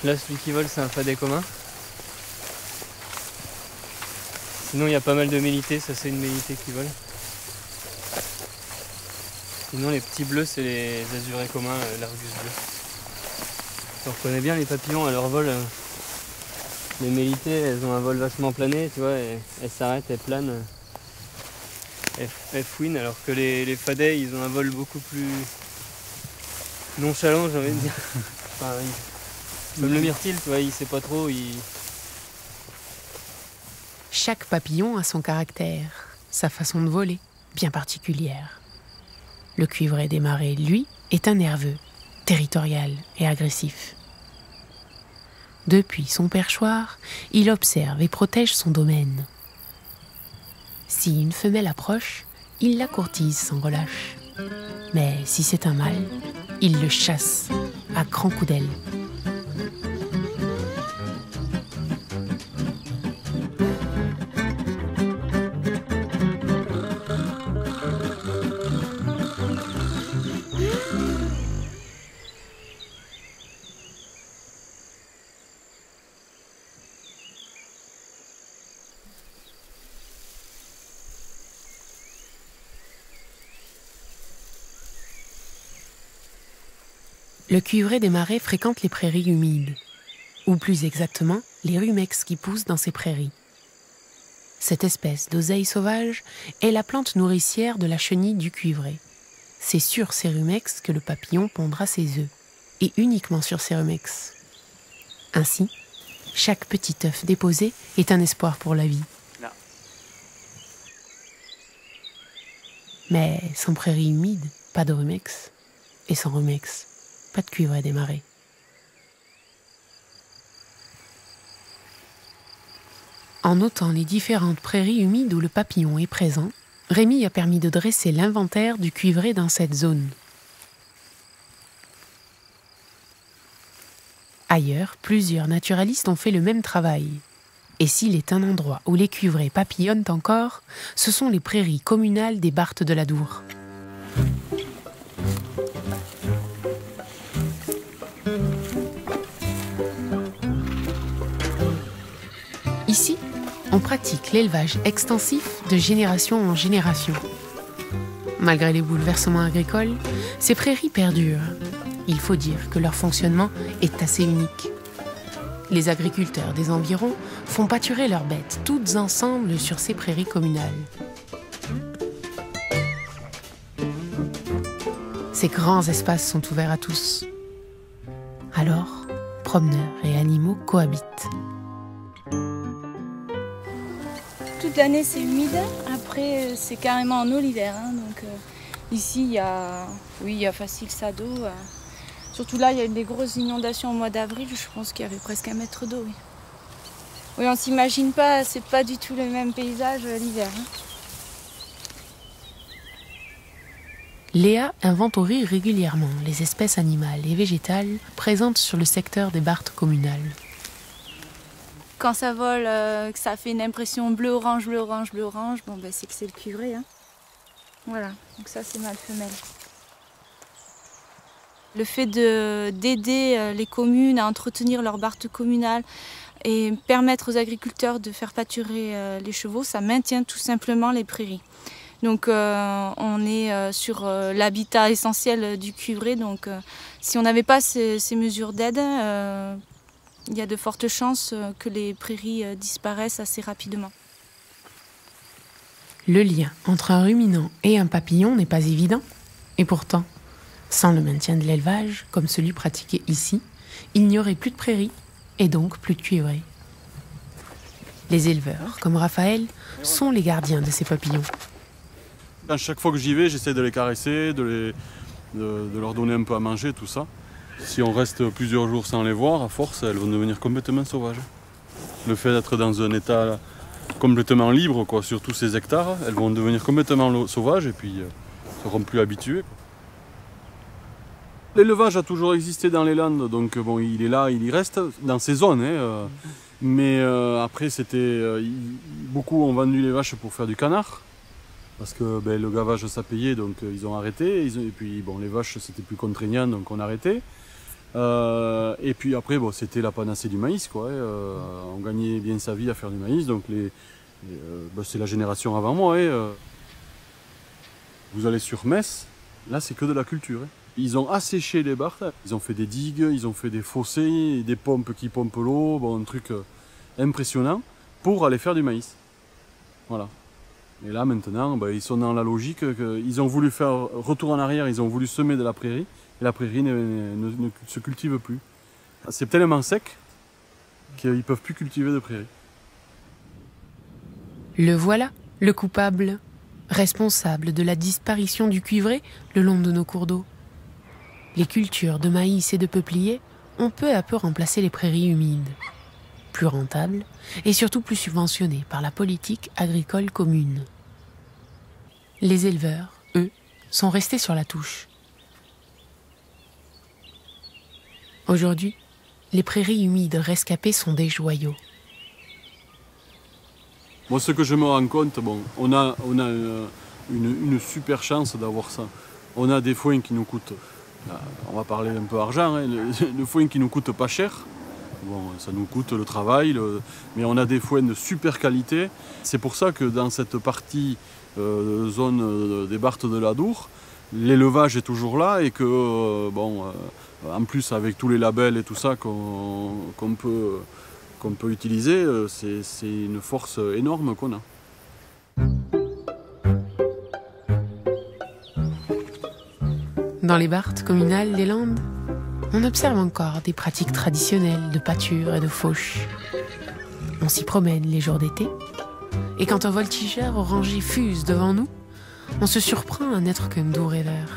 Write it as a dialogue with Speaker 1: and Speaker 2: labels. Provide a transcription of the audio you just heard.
Speaker 1: Là, celui qui vole, c'est un fadet commun. Sinon, il y a pas mal de mélités, ça c'est une mélitée qui vole. Sinon, les petits bleus, c'est les azurés communs, l'Argus bleu. On reconnaît bien les papillons à leur vol. Les mélitées, elles ont un vol vachement plané, tu vois, et elles s'arrêtent, elles planent. Elles fouinent, alors que les fadets, ils ont un vol beaucoup plus nonchalant, j'ai envie de dire. Enfin, comme le myrtille, tu vois, il sait pas trop.
Speaker 2: Chaque papillon a son caractère, sa façon de voler, bien particulière. Le cuivré des marais, lui, est un nerveux, territorial et agressif. Depuis son perchoir, il observe et protège son domaine. Si une femelle approche, il la courtise sans relâche. Mais si c'est un mâle, il le chasse à grands coups d'aile. Le cuivré des marais fréquente les prairies humides, ou plus exactement, les rumex qui poussent dans ces prairies. Cette espèce d'oseille sauvage est la plante nourricière de la chenille du cuivré. C'est sur ces rumex que le papillon pondra ses œufs, et uniquement sur ces rumex. Ainsi, chaque petit œuf déposé est un espoir pour la vie. Mais sans prairie humide, pas de rumex, et sans rumex, pas de cuivré des marais. En notant les différentes prairies humides où le papillon est présent, Rémi a permis de dresser l'inventaire du cuivré dans cette zone. Ailleurs, plusieurs naturalistes ont fait le même travail. Et s'il est un endroit où les cuivrés papillonnent encore, ce sont les prairies communales des Barthes de l'Adour. Ici, on pratique l'élevage extensif de génération en génération. Malgré les bouleversements agricoles, ces prairies perdurent. Il faut dire que leur fonctionnement est assez unique. Les agriculteurs des environs font pâturer leurs bêtes toutes ensemble sur ces prairies communales. Ces grands espaces sont ouverts à tous. Alors, promeneurs et animaux cohabitent.
Speaker 3: Toute l'année c'est humide, après c'est carrément en eau l'hiver. Donc ici il y a facile ça d'eau. Surtout là il y a eu des grosses inondations au mois d'avril, je pense qu'il y avait presque 1 mètre d'eau. Oui. Oui, on s'imagine pas, c'est pas du tout le même paysage l'hiver.
Speaker 2: Léa inventorie régulièrement les espèces animales et végétales présentes sur le secteur des Barthes communales.
Speaker 3: Quand ça vole, que ça fait une impression bleu-orange, bleu-orange, bleu-orange, bon, ben, c'est que c'est le cuivré. Voilà, donc ça c'est mâle femelle. Le fait d'aider les communes à entretenir leur Barthes communale et permettre aux agriculteurs de faire pâturer les chevaux, ça maintient tout simplement les prairies. Donc on est sur l'habitat essentiel du cuivré, donc si on n'avait pas ces mesures d'aide, il y a de fortes chances que les prairies disparaissent assez rapidement.
Speaker 2: Le lien entre un ruminant et un papillon n'est pas évident. Et pourtant, sans le maintien de l'élevage, comme celui pratiqué ici, il n'y aurait plus de prairies et donc plus de cuivré. Les éleveurs, comme Raphaël, sont les gardiens de ces papillons.
Speaker 4: À chaque fois que j'y vais, j'essaie de les caresser, de leur donner un peu à manger, tout ça. Si on reste plusieurs jours sans les voir, à force, elles vont devenir complètement sauvages. Le fait d'être dans un état complètement libre, quoi, sur tous ces hectares, elles vont devenir complètement sauvages et puis ne seront plus habituées. L'élevage a toujours existé dans les Landes, donc bon, il est là, il y reste dans ces zones. Mais après, beaucoup ont vendu les vaches pour faire du canard. Parce que le gavage ça payait, donc ils ont arrêté. Et puis bon, les vaches c'était plus contraignant, donc on a arrêté. Et puis après, bon, c'était la panacée du maïs, quoi. On gagnait bien sa vie à faire du maïs, donc c'est la génération avant moi. Vous allez sur Metz, là c'est que de la culture. Ils ont asséché les barthes, ils ont fait des digues, ils ont fait des fossés, des pompes qui pompent l'eau, bon, un truc impressionnant pour aller faire du maïs. Voilà. Et là maintenant, ils sont dans la logique qu'ils ont voulu faire retour en arrière, ils ont voulu semer de la prairie, et la prairie ne se cultive plus. C'est tellement sec qu'ils ne peuvent plus cultiver de prairie.
Speaker 2: Le voilà, le coupable, responsable de la disparition du cuivré le long de nos cours d'eau. Les cultures de maïs et de peupliers ont peu à peu remplacé les prairies humides. Plus rentables et surtout plus subventionnées par la politique agricole commune. Les éleveurs, eux, sont restés sur la touche. Aujourd'hui, les prairies humides rescapées sont des joyaux.
Speaker 4: Moi, ce que je me rends compte, on a une super chance d'avoir ça. On a des foins qui nous coûtent, on va parler un peu argent, le foin qui nous coûte pas cher. Bon, ça nous coûte le travail, mais on a des foins de super qualité. C'est pour ça que dans cette partie zone des Barthes de l'Adour, l'élevage est toujours là et que, en plus avec tous les labels et tout ça qu'on peut utiliser, c'est une force énorme qu'on a.
Speaker 2: Dans les Barthes communales des Landes, on observe encore des pratiques traditionnelles de pâture et de fauche. On s'y promène les jours d'été, et quand un voltigeur orangé fuse devant nous, on se surprend à n'être qu'un doux rêveur.